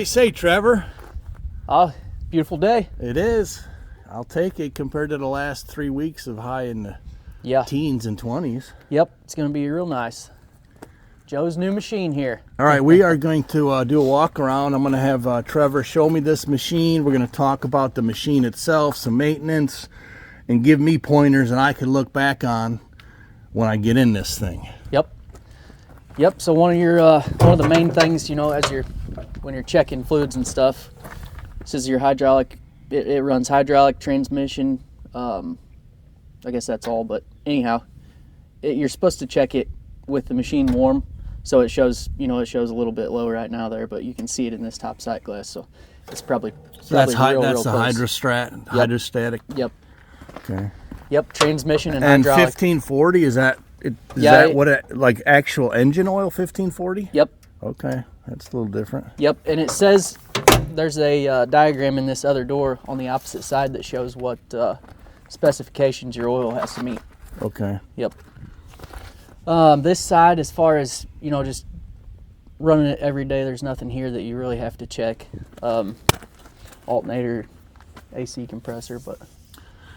you say, Trevor? Beautiful day. It is. I'll take it compared to the last 3 weeks of high in the teens and 20s. Yep, it's going to be real nice. Joe's new machine here. All right, we are going to do a walk around. I'm going to have Trevor show me this machine. We're going to talk about the machine itself, some maintenance, and give me pointers that I can look back on when I get in this thing. Yep. So one of the main things, when you're checking fluids and stuff, this is your hydraulic. It runs hydraulic transmission. I guess that's all. But anyhow, you're supposed to check it with the machine warm, so it shows. It shows a little bit low right now there, but you can see it in this top sight glass. So it's probably that's real the close. hydrostatic. Yep. Okay. Yep. Transmission and hydraulic. hydraulic. 1540 is that? Is that what it, like actual engine oil 1540? Yep. Okay, that's a little different. Yep, and it says there's a diagram in this other door on the opposite side that shows what specifications your oil has to meet. Okay. Yep. This side, as far as just running it every day, there's nothing here that you really have to check. Alternator, AC compressor, but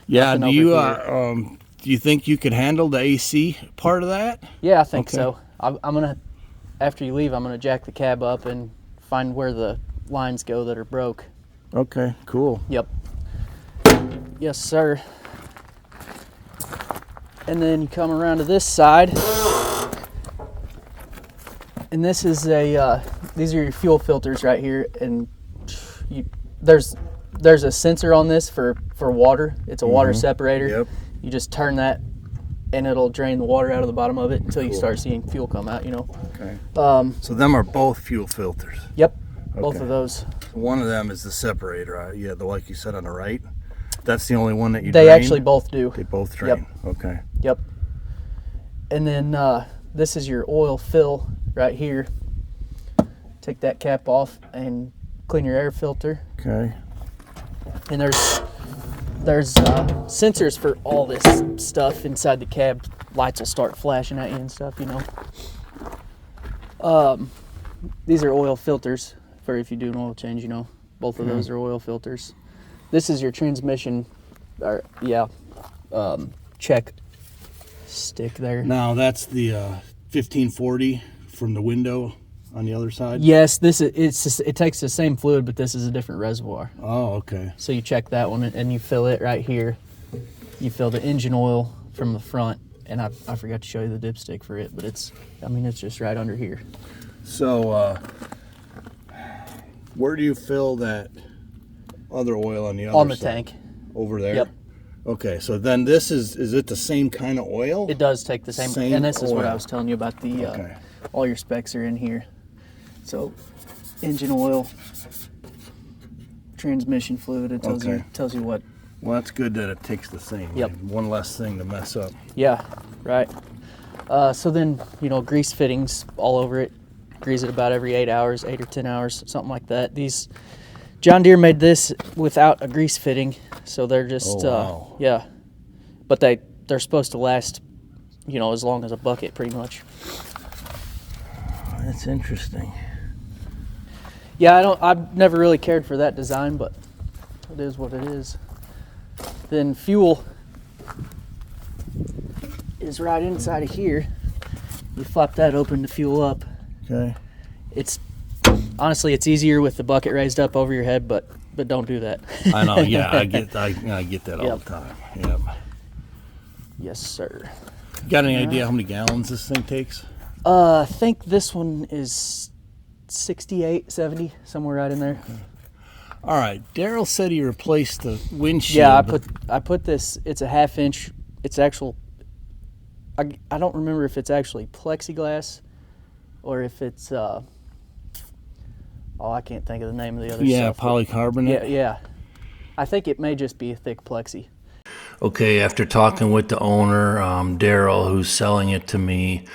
yeah. Do you think you could handle the AC part of that? Yeah, I think so. I'm gonna, after you leave, I'm gonna jack the cab up and find where the lines go that are broke. Okay, cool. Yep. Yes, sir. And then you come around to this side, and this is these are your fuel filters right here, and there's a sensor on this for water. It's a water separator. Yep. You just turn that, and it'll drain the water out of the bottom of it until you start seeing fuel come out. Okay. So them are both fuel filters. Yep. Both of those. One of them is the separator. Yeah, like you said on the right. That's the only one that you. They drain? actually both do. They both drain. Yep. Okay. Yep. And then this is your oil fill right here. Take that cap off and clean your air filter. Okay. And there's sensors for all this stuff inside the cab. Lights will start flashing at you and stuff, These are oil filters for if you do an oil change, Both of those are oil filters. This is your transmission, check stick there. Now that's the 1540 from the window on the other side? Yes, it takes the same fluid, but this is a different reservoir. Oh, okay. So you check that one and you fill it right here. You fill the engine oil from the front, and I forgot to show you the dipstick for it, but it's just right under here. So where do you fill that other oil on the other side? On the tank. Over there? Yep. Okay, so then this is it the same kind of oil? It does take the same and this is what I was telling you about the all your specs are in here. So engine oil, transmission fluid, it tells you what. Well, that's good that it takes the same. Yep. One less thing to mess up. Yeah, right. So then, grease fittings all over it. Grease it about every 8 hours, 8 or 10 hours, something like that. These John Deere made this without a grease fitting, so they're just but they're supposed to last, as long as a bucket, pretty much. That's interesting. Yeah, I've never really cared for that design, but it is what it is. Then fuel is right inside of here. You flop that open to fuel up. Okay. Honestly, it's easier with the bucket raised up over your head, but don't do that. I know. Yeah, I get that all the time. Yep. Yes, sir. You got any idea how many gallons this thing takes? I think this one is 68, 70, somewhere right in there. Okay. All right. Daryl said he replaced the windshield. Yeah, I put this. It's a 1/2 inch. It's actual. I don't remember if it's actually plexiglass or if it's. I can't think of the name of the other stuff. Yeah, polycarbonate. Yeah. I think it may just be a thick plexi. Okay, after talking with the owner, Daryl, who's selling it to me,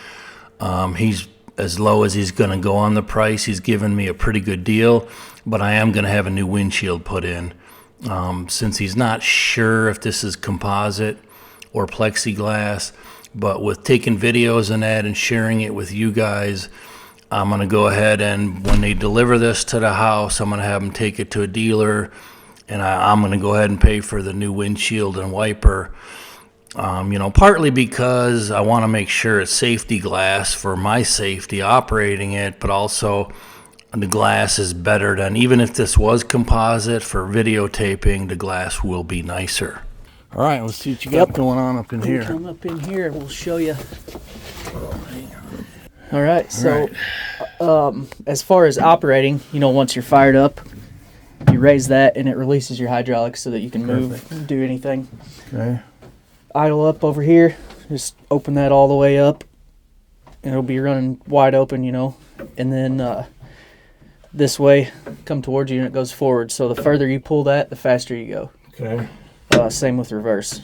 he's as low as he's going to go on the price. He's given me a pretty good deal, but I am going to have a new windshield put in. Since he's not sure if this is composite or plexiglass, but with taking videos and that and sharing it with you guys, I'm going to go ahead and when they deliver this to the house, I'm going to have them take it to a dealer, and I'm going to go ahead and pay for the new windshield and wiper. Partly because I want to make sure it's safety glass for my safety operating it, but also the glass is better than, even if this was composite for videotaping, the glass will be nicer. All right, let's see what you got going on up in here. Come up in here, we'll show you. All right, so as far as operating, once you're fired up, you raise that and it releases your hydraulics so that you can move, do anything. Okay. Idle up over here, just open that all the way up, and it'll be running wide open, and then this way, come towards you and it goes forward. So the further you pull that, the faster you go. Okay. Same with reverse.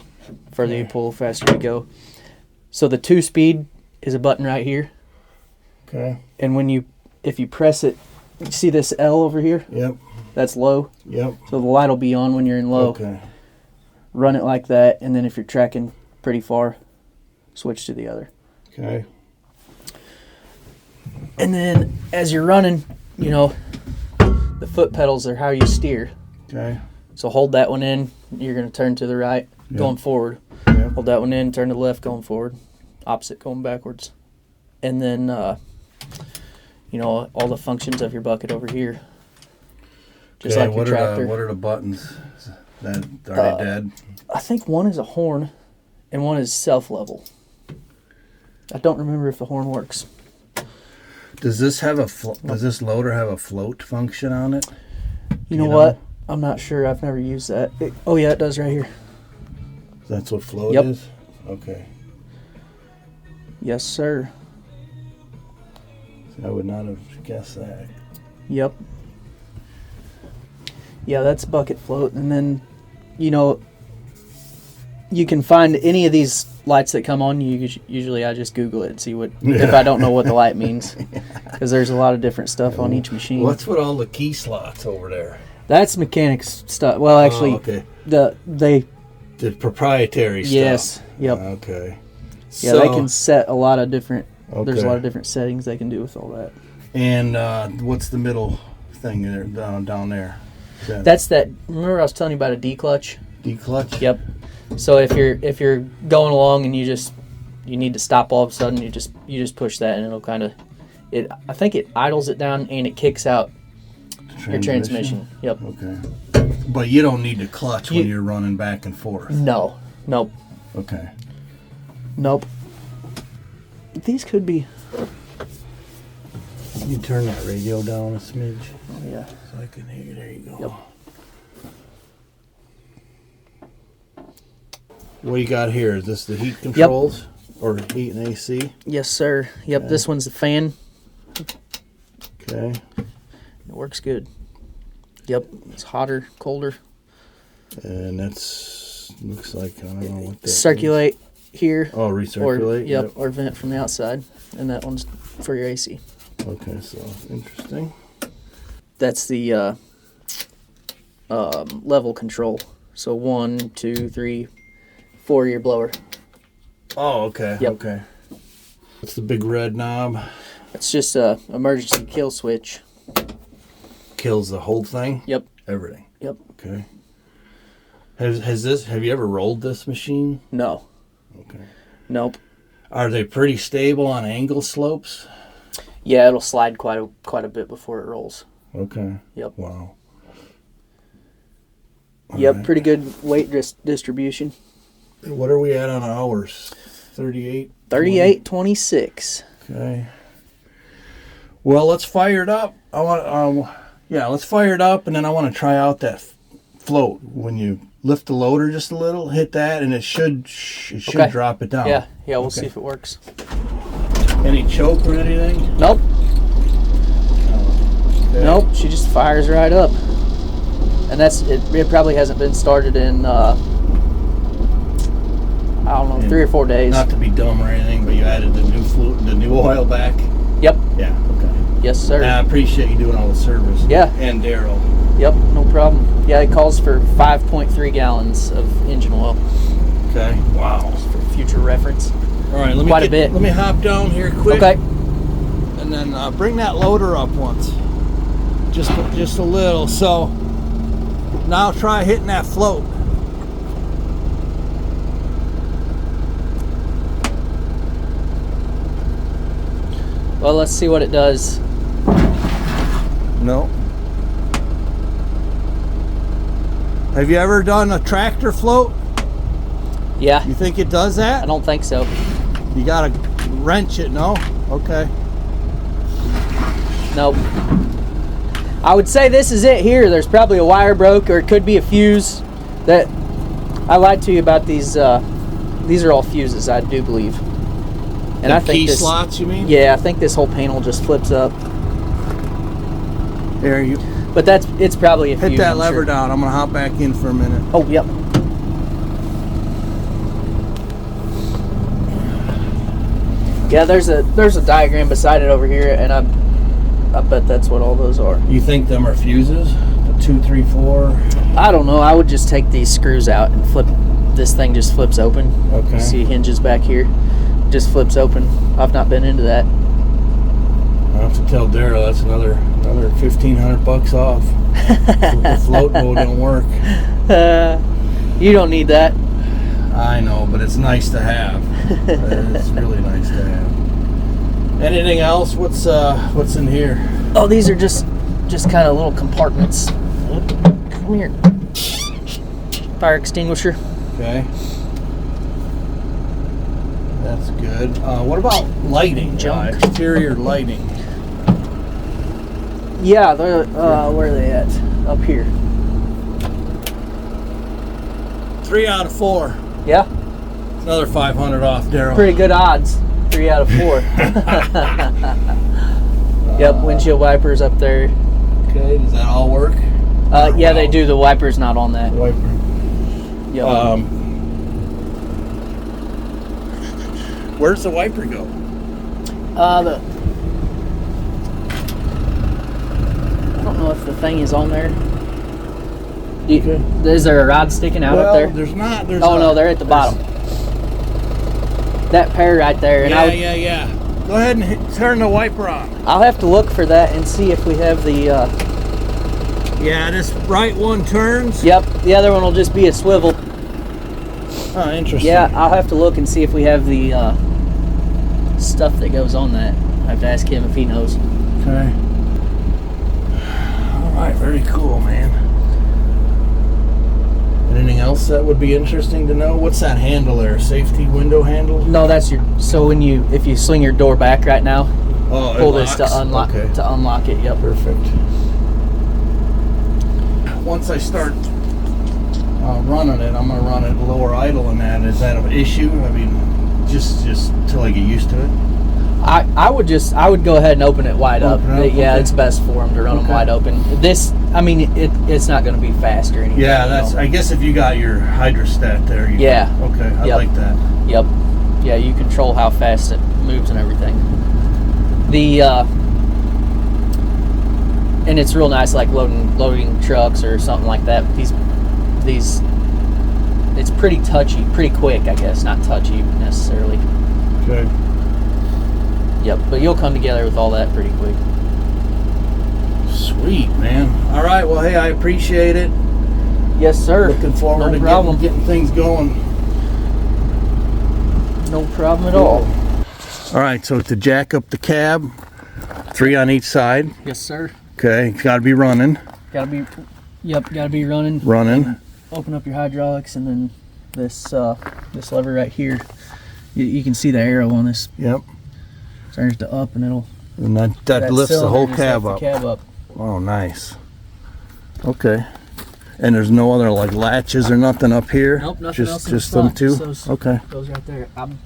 Further you pull, faster you go. So the 2-speed is a button right here. Okay. And if you press it, you see this L over here? Yep. That's low. Yep. So the light will be on when you're in low. Okay. Run it like that, and then if you're tracking pretty far, switch to the other. Okay. And then as you're running, the foot pedals are how you steer. Okay. So hold that one in, you're going to turn to the right, going forward. Yep. Hold that one in, turn to the left, going forward. Opposite, going backwards. And then, all the functions of your bucket over here. Just like your tractor. What are the buttons? Are they dead? I think one is a horn and one is self-level. I don't remember if the horn works. Does this have does this loader have a float function on it? You know what? I'm not sure. I've never used that. Oh yeah, it does right here. That's what float Yep. is? Okay. Yes, sir. I would not have guessed that. Yep. Yeah, that's bucket float. And then, you can find any of these lights that come on. Usually I just Google it and see if I don't know what the light means. Because there's a lot of different stuff on each machine. What's with all the key slots over there? That's mechanics stuff. Well, actually, okay. the proprietary stuff. Yes. Yep. Okay. Yeah, they can set a lot of different. Okay. There's a lot of different settings they can do with all that. And what's the middle thing there down there? That's that. Remember I was telling you about a D clutch? D clutch. Yep. So if you're going along and you need to stop all of a sudden, you just push that and it'll kind of I think it idles it down and it kicks out your transmission. Yep. Okay. But you don't need the clutch when you're running back and forth. No. Nope. Okay. Nope. These could be. You turn that radio down a smidge. Oh yeah. So I can hear you. There you go. Yep. What do you got here? Is this the heat controls or heat and AC? Yes, sir. Yep. Okay. This one's the fan. Okay. It works good. Yep. It's hotter, colder. And looks like, I don't know what that circulate means. Here. Oh, recirculate? Or vent from the outside. And that one's for your AC. Okay, so interesting. That's the level control. So 1, 2, 3, 4 your blower. Oh, okay. Yep. Okay. What's the big red knob? It's just a emergency kill switch. Kills the whole thing? Yep. Everything. Yep. Okay. Have you ever rolled this machine? No. Okay. Nope. Are they pretty stable on angle slopes? Yeah, it'll slide quite a bit before it rolls. Okay. Yep. Wow. Yep, right. Pretty good weight distribution. What are we at on hours? 38? 38.26. Okay. Well, let's fire it up. Let's fire it up, and then I want to try out that float. When you lift the loader just a little, hit that, and it should okay. drop it down. Yeah, we'll see if it works. Any choke or anything? Nope. Okay. Nope, she just fires right up. And it probably hasn't been started in, I don't know, 3 or 4 days. Not to be dumb or anything, but you added the new oil back? Yep. Yeah, okay. Yes, sir. And I appreciate you doing all the service. Yeah. And Daryl. Yep, no problem. Yeah, it calls for 5.3 gallons of engine oil. Okay. Wow. Just for future reference. All right, Quite a bit. Let me hop down here quick. Okay. And then bring that loader up once. Just a little. So now try hitting that float. Well, let's see what it does. No. Have you ever done a tractor float? Yeah, You think it does I that? don't think so. You gotta wrench it, no? Okay. Nope. I would say this is it here. There's probably a wire broke, or it could be a fuse. That I lied to you about these. These are all fuses, I do believe. And The I think key this. slots, you mean? Yeah, I think this whole panel just flips up. There, you But it's probably a fuse. hit that I'm lever sure. down. I'm gonna hop back in for a minute. Oh, yep. Yeah, there's a diagram beside it over here, and I bet that's what all those are. You think them are fuses? The 2, 3, 4. I don't know. I would just take these screws out and flip. This thing just flips open. Okay. See hinges back here. Just flips open. I've not been into that. I have to tell Daryl that's another $1,500 off. The float mode don't work. You don't need that. I know, but it's nice to have. It's really nice to have. Anything else? What's in here? Oh, these are just kind of little compartments. Come here. Fire extinguisher. Okay. That's good. What about lighting? Junk. Exterior lighting. Yeah, they're where are they at? Up here. 3 out of 4. Yeah, Another 500 off, Daryl. pretty good odds. 3 out of 4. Yep, windshield wipers up there. Okay, does that all work? Yeah, they do. The wiper's not on that. Wiper. Yep. Where's the wiper go? I don't know if the thing is on there. Is there a rod sticking out up there? There's not. Oh no, they're at the bottom. That pair right there. And Yeah. Go ahead and turn the wiper on. I'll have to look for that and see if we have the. Yeah, this right one turns. Yep, the other one will just be a swivel. Oh, interesting. Yeah, I'll have to look and see if we have the stuff that goes on that. I have to ask him if he knows. Okay. All right, very cool, man. Anything else that would be interesting to know? What's that handle there? Safety window handle? No, that's your. So if you swing your door back right now, Oh, pull this to unlock Okay. to unlock it. Yep. Perfect. Once I start running it, I'm going to run it lower idle and that. Is that an issue? I mean, just till I get used to it. I would go ahead and open it wide up. Open it up? Yeah, Okay. it's best for them to run them Okay. wide open. This, I mean, it's not going to be fast or anything. Yeah, you that's. know. I guess if you got your hydrostat there. Yeah. Okay, I Yep. like that. Yep. Yeah, you control how fast it moves and everything. The and it's real nice, like loading trucks or something like that. These, it's pretty touchy, pretty quick, I guess. Not touchy necessarily. Okay. Yep, but you'll come together with all that pretty quick. Sweet, man. All right. Well, hey, I appreciate it. Yes, sir. Looking forward No to problem. getting things going. No problem at all. All right. So to jack up the cab, 3 on each side. Yes, sir. Okay. Got to be running. Gotta be running. Running. Open up your hydraulics, and then this lever right here. You can see the arrow on this. Yep. Turns to up, and it'll. And that lifts the cylinder whole just cab lifts up. the cab up. Oh, nice. Okay. And there's no other like latches or nothing up here. Nope, nothing else in the Just them front. two. Just those- Okay. Those right there. I'm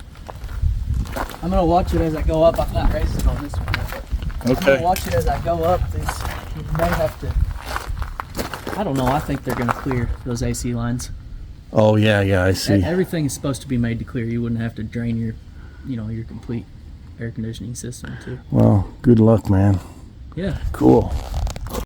gonna watch it as I go up. I'm not racing on this one yet, but I'm gonna watch it as I go up. You may have to. I don't know. I think they're gonna clear those AC lines. Oh yeah, I see. Everything is supposed to be made to clear. You wouldn't have to drain your complete air conditioning system too. Well, good luck, man. Yeah. Cool.